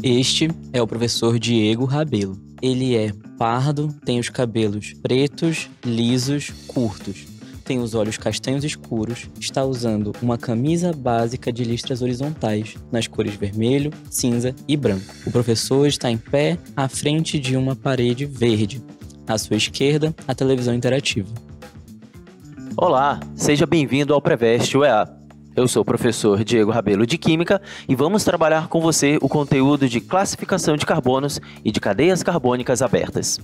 Este é o professor Diego Rabelo. Ele é pardo, tem os cabelos pretos, lisos, curtos. Tem os olhos castanhos escuros, está usando uma camisa básica de listras horizontais, nas cores vermelho, cinza e branco. O professor está em pé à frente de uma parede verde. À sua esquerda, a televisão interativa. Olá, seja bem-vindo ao Preveste UEA. Eu sou o professor Diego Rabelo de Química e vamos trabalhar com você o conteúdo de classificação de carbonos e de cadeias carbônicas abertas.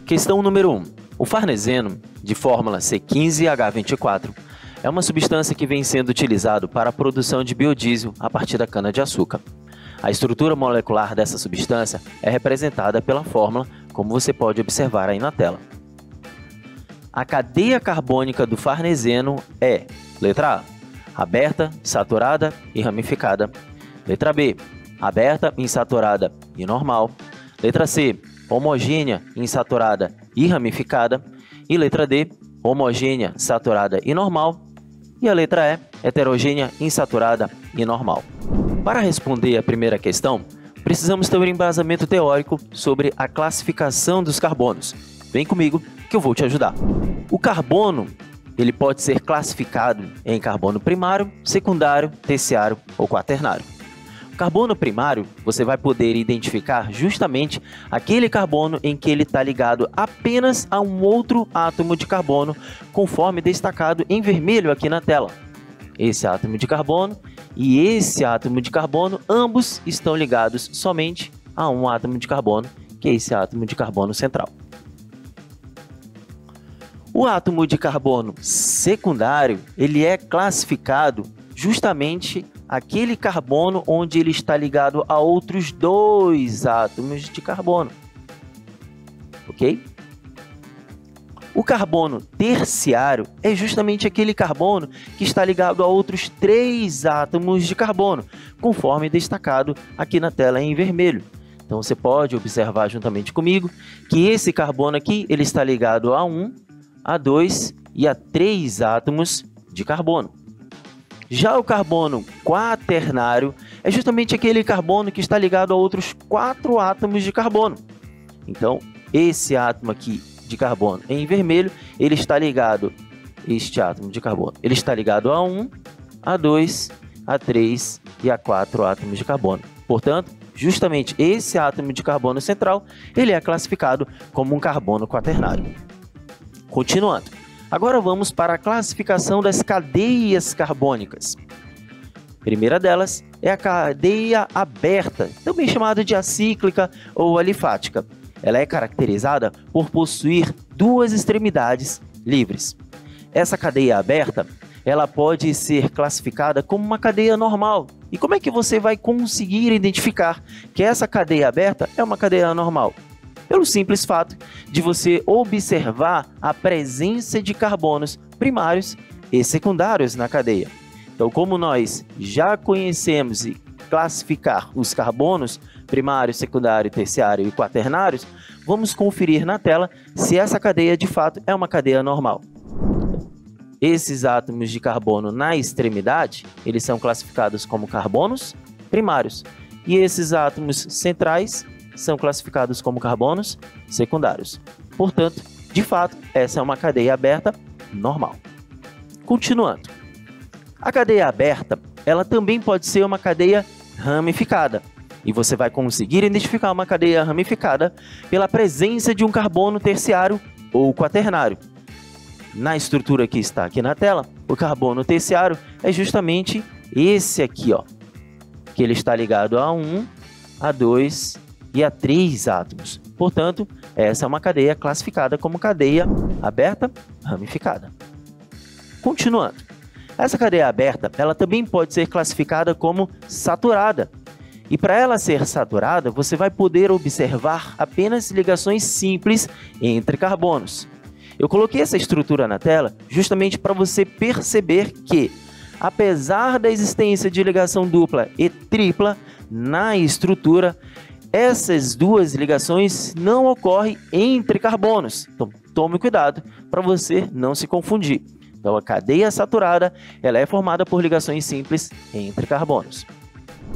Questão número 1. O farneseno, de fórmula C15H24, é uma substância que vem sendo utilizado para a produção de biodiesel a partir da cana-de-açúcar. A estrutura molecular dessa substância é representada pela fórmula, como você pode observar aí na tela. A cadeia carbônica do farneseno é, letra A, aberta, saturada e ramificada. Letra B, aberta, insaturada e normal. Letra C, homogênea, insaturada e ramificada. E letra D, homogênea, saturada e normal. E a letra E, heterogênea, insaturada e normal. Para responder a primeira questão, precisamos ter um embasamento teórico sobre a classificação dos carbonos. Vem comigo que eu vou te ajudar. O carbono ele pode ser classificado em carbono primário, secundário, terciário ou quaternário. O carbono primário, você vai poder identificar justamente aquele carbono em que ele está ligado apenas a um outro átomo de carbono, conforme destacado em vermelho aqui na tela. Esse átomo de carbono e esse átomo de carbono, ambos estão ligados somente a um átomo de carbono, que é esse átomo de carbono central. O átomo de carbono secundário, ele é classificado justamente aquele carbono onde ele está ligado a outros dois átomos de carbono. Ok? O carbono terciário é justamente aquele carbono que está ligado a outros três átomos de carbono, conforme destacado aqui na tela em vermelho. Então você pode observar juntamente comigo que esse carbono aqui ele está ligado a 1, a 2 e a 3 átomos de carbono. Já o carbono quaternário é justamente aquele carbono que está ligado a outros 4 átomos de carbono. Então, esse átomo aqui de carbono em vermelho, ele está ligado, este átomo de carbono, ele está ligado a 1, a 2, a 3 e a 4 átomos de carbono. Portanto, justamente esse átomo de carbono central, ele é classificado como um carbono quaternário. Continuando, agora vamos para a classificação das cadeias carbônicas. A primeira delas é a cadeia aberta, também chamada de acíclica ou alifática. Ela é caracterizada por possuir duas extremidades livres. Essa cadeia aberta, ela pode ser classificada como uma cadeia normal. E como é que você vai conseguir identificar que essa cadeia aberta é uma cadeia normal? Pelo simples fato de você observar a presença de carbonos primários e secundários na cadeia. Então, como nós já conhecemos e classificar os carbonos primário, secundário, terciário e quaternários, vamos conferir na tela se essa cadeia de fato é uma cadeia normal. Esses átomos de carbono na extremidade, eles são classificados como carbonos primários. E esses átomos centrais são classificados como carbonos secundários. Portanto, de fato, essa é uma cadeia aberta normal. Continuando. A cadeia aberta, ela também pode ser uma cadeia ramificada. E você vai conseguir identificar uma cadeia ramificada pela presença de um carbono terciário ou quaternário. Na estrutura que está aqui na tela, o carbono terciário é justamente esse aqui, ó, que ele está ligado a 1, a 2 e a 3 átomos. Portanto, essa é uma cadeia classificada como cadeia aberta ramificada. Continuando. Essa cadeia aberta, ela também pode ser classificada como saturada. E para ela ser saturada, você vai poder observar apenas ligações simples entre carbonos. Eu coloquei essa estrutura na tela justamente para você perceber que, apesar da existência de ligação dupla e tripla na estrutura, essas duas ligações não ocorrem entre carbonos. Então, tome cuidado para você não se confundir. Então, a cadeia saturada ela é formada por ligações simples entre carbonos.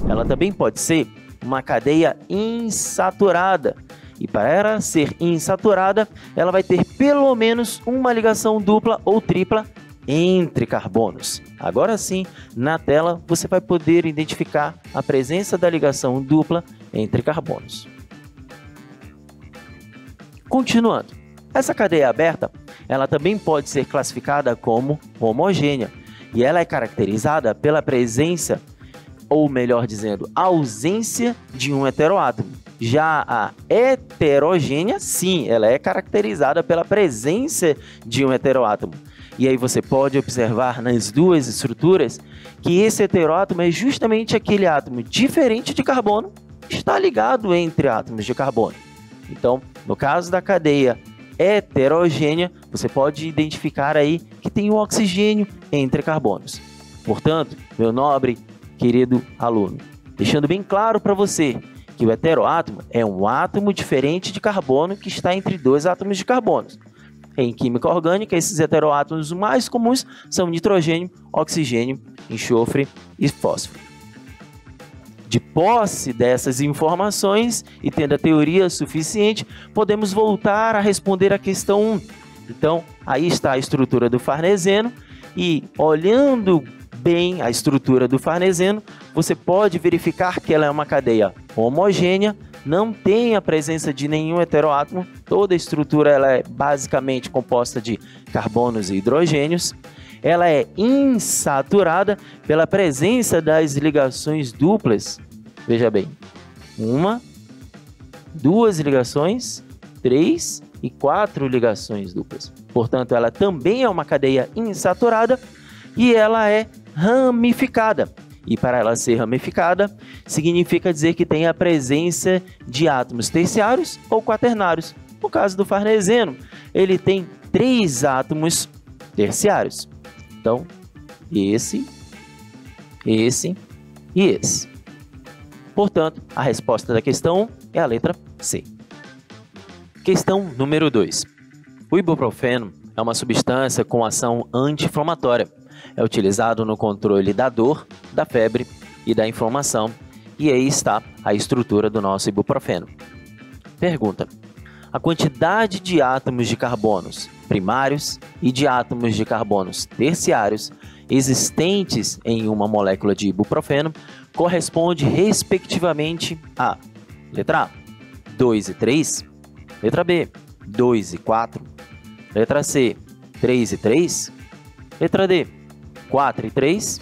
Ela também pode ser uma cadeia insaturada. E para ela ser insaturada, ela vai ter pelo menos uma ligação dupla ou tripla entre carbonos. Agora sim, na tela você vai poder identificar a presença da ligação dupla entre carbonos. Continuando, essa cadeia aberta, ela também pode ser classificada como homogênea, e ela é caracterizada pela presença, ou melhor dizendo, ausência de um heteroátomo. Já a heterogênea, sim, ela é caracterizada pela presença de um heteroátomo. E aí você pode observar nas duas estruturas que esse heteroátomo é justamente aquele átomo diferente de carbono que está ligado entre átomos de carbono. Então, no caso da cadeia heterogênea, você pode identificar aí que tem um oxigênio entre carbonos. Portanto, meu nobre, querido aluno, deixando bem claro para você que o heteroátomo é um átomo diferente de carbono que está entre dois átomos de carbono. Em química orgânica, esses heteroátomos mais comuns são nitrogênio, oxigênio, enxofre e fósforo. De posse dessas informações e tendo a teoria suficiente, podemos voltar a responder a questão 1. Então, aí está a estrutura do farneseno e, olhando bem a estrutura do farneseno, você pode verificar que ela é uma cadeia homogênea, não tem a presença de nenhum heteroátomo, toda a estrutura ela é basicamente composta de carbonos e hidrogênios. Ela é insaturada pela presença das ligações duplas. Veja bem, 1, 2 ligações, 3 e 4 ligações duplas. Portanto, ela também é uma cadeia insaturada e ela é ramificada. E para ela ser ramificada, significa dizer que tem a presença de átomos terciários ou quaternários. No caso do farneseno, ele tem 3 átomos terciários. Então, esse e esse. Portanto, a resposta da questão é a letra C. Questão número 2. O ibuprofeno é uma substância com ação anti-inflamatória. É utilizado no controle da dor, da febre e da inflamação. E aí está a estrutura do nosso ibuprofeno. Pergunta: a quantidade de átomos de carbonos primários e de átomos de carbonos terciários existentes em uma molécula de ibuprofeno corresponde respectivamente a letra A, 2 e 3, letra B, 2 e 4, letra C, 3 e 3, letra D, 4 e 3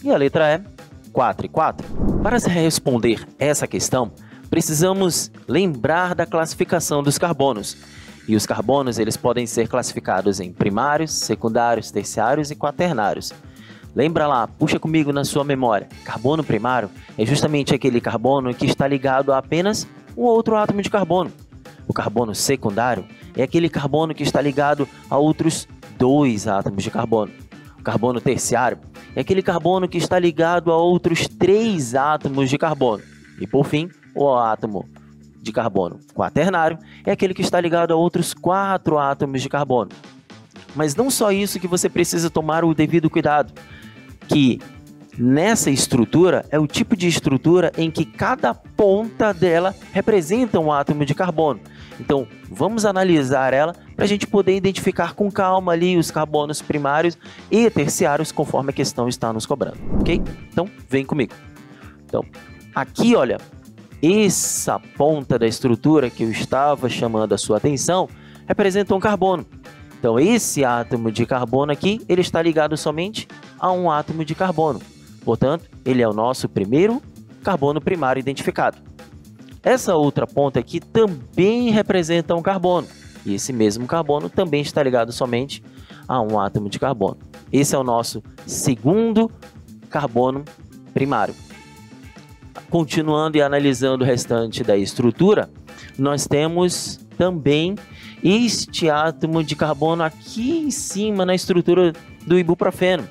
e a letra E, 4 e 4. Para se responder essa questão, precisamos lembrar da classificação dos carbonos. E os carbonos eles podem ser classificados em primários, secundários, terciários e quaternários. Lembra lá, puxa comigo na sua memória. Carbono primário é justamente aquele carbono que está ligado a apenas um outro átomo de carbono. O carbono secundário é aquele carbono que está ligado a outros 2 átomos de carbono. O carbono terciário é aquele carbono que está ligado a outros 3 átomos de carbono. E por fim, o átomo de carbono quaternário é aquele que está ligado a outros 4 átomos de carbono. Mas não só isso que você precisa tomar o devido cuidado, que nessa estrutura é o tipo de estrutura em que cada ponta dela representa um átomo de carbono. Então, vamos analisar ela para a gente poder identificar com calma ali os carbonos primários e terciários conforme a questão está nos cobrando, ok? Então, vem comigo. Então, aqui, olha, essa ponta da estrutura que eu estava chamando a sua atenção representa um carbono. Então, esse átomo de carbono aqui, ele está ligado somente a um átomo de carbono. Portanto, ele é o nosso primeiro carbono primário identificado. Essa outra ponta aqui também representa um carbono. E esse mesmo carbono também está ligado somente a um átomo de carbono. Esse é o nosso segundo carbono primário. Continuando e analisando o restante da estrutura, nós temos também este átomo de carbono aqui em cima na estrutura do ibuprofeno,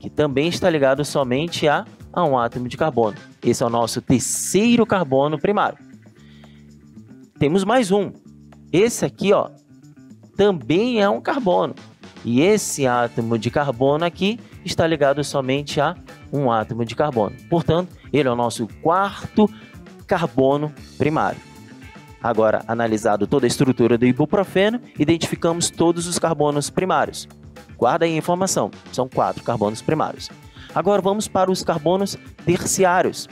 que também está ligado somente a um átomo de carbono. Esse é o nosso terceiro carbono primário. Temos mais um. Esse aqui, ó, também é um carbono. E esse átomo de carbono aqui está ligado somente a um átomo de carbono. Portanto, ele é o nosso quarto carbono primário. Agora, analisado toda a estrutura do ibuprofeno, identificamos todos os carbonos primários. Guarda aí a informação, são 4 carbonos primários. Agora vamos para os carbonos terciários.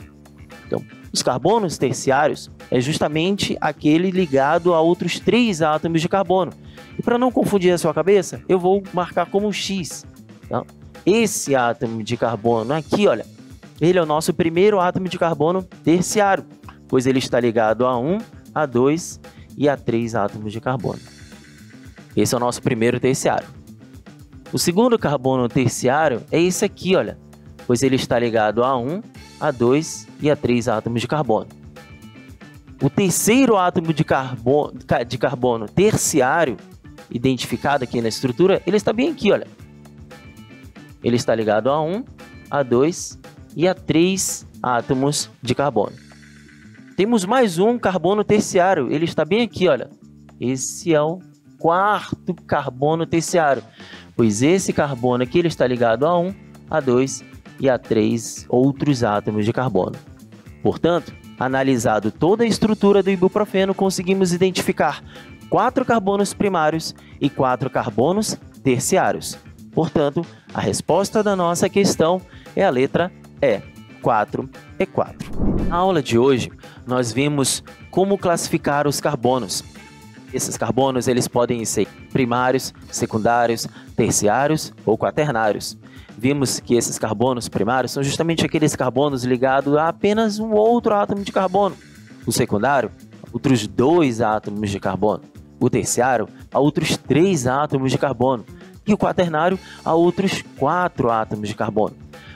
Então, os carbonos terciários é justamente aquele ligado a outros 3 átomos de carbono. E para não confundir a sua cabeça, eu vou marcar como X. Então, esse átomo de carbono aqui, olha, ele é o nosso primeiro átomo de carbono terciário, pois ele está ligado a 1, a 2 e a 3 átomos de carbono. Esse é o nosso primeiro terciário. O segundo carbono terciário é esse aqui, olha, pois ele está ligado a 1, a 2 e a 3 átomos de carbono. O terceiro átomo de carbono terciário, identificado aqui na estrutura, ele está bem aqui, olha. Ele está ligado a 1, a 2 e a 3 átomos de carbono. Temos mais um carbono terciário, ele está bem aqui, olha. Esse é o quarto carbono terciário, pois esse carbono aqui ele está ligado a 1, a 2 e a 3 outros átomos de carbono. Portanto, analisado toda a estrutura do ibuprofeno, conseguimos identificar 4 carbonos primários e 4 carbonos terciários. Portanto, a resposta da nossa questão é a letra E, 4 e 4. Na aula de hoje, nós vimos como classificar os carbonos. Esses carbonos eles podem ser primários, secundários, terciários ou quaternários. Vimos que esses carbonos primários são justamente aqueles carbonos ligados a apenas um outro átomo de carbono. O secundário, outros 2 átomos de carbono. O terciário, a outros 3 átomos de carbono. E o quaternário, a outros 4 átomos de carbono.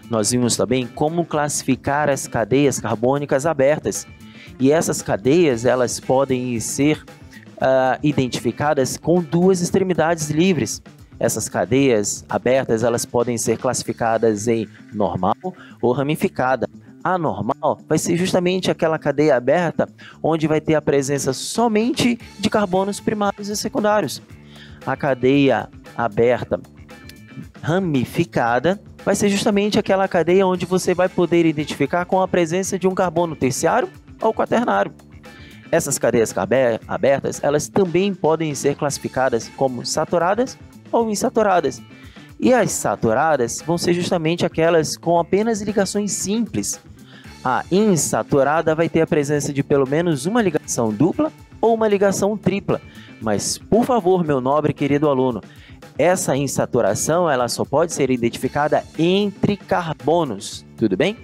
Nós vimos também como classificar as cadeias carbônicas abertas. E essas cadeias elas podem ser identificadas com 2 extremidades livres. Essas cadeias abertas elas podem ser classificadas em normal ou ramificada. A normal vai ser justamente aquela cadeia aberta onde vai ter a presença somente de carbonos primários e secundários. A cadeia aberta ramificada vai ser justamente aquela cadeia onde você vai poder identificar com a presença de um carbono terciário ou quaternário. Essas cadeias abertas, elas também podem ser classificadas como saturadas ou insaturadas. E as saturadas vão ser justamente aquelas com apenas ligações simples. A insaturada vai ter a presença de pelo menos uma ligação dupla ou uma ligação tripla. Mas, por favor, meu nobre e querido aluno, essa insaturação ela só pode ser identificada entre carbonos, tudo bem?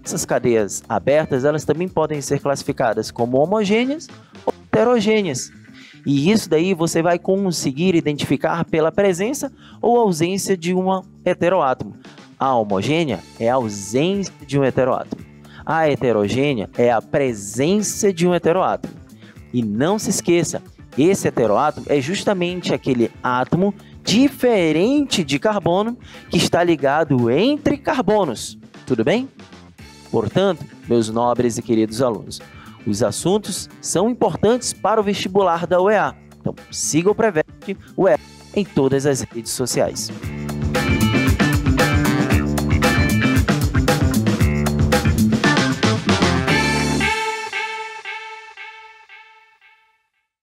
Essas cadeias abertas elas também podem ser classificadas como homogêneas ou heterogêneas. E isso daí você vai conseguir identificar pela presença ou ausência de um heteroátomo. A homogênea é a ausência de um heteroátomo. A heterogênea é a presença de um heteroátomo. E não se esqueça, esse heteroátomo é justamente aquele átomo diferente de carbono que está ligado entre carbonos. Tudo bem? Portanto, meus nobres e queridos alunos, os assuntos são importantes para o vestibular da UEA. Então, siga o Preveste UEA em todas as redes sociais.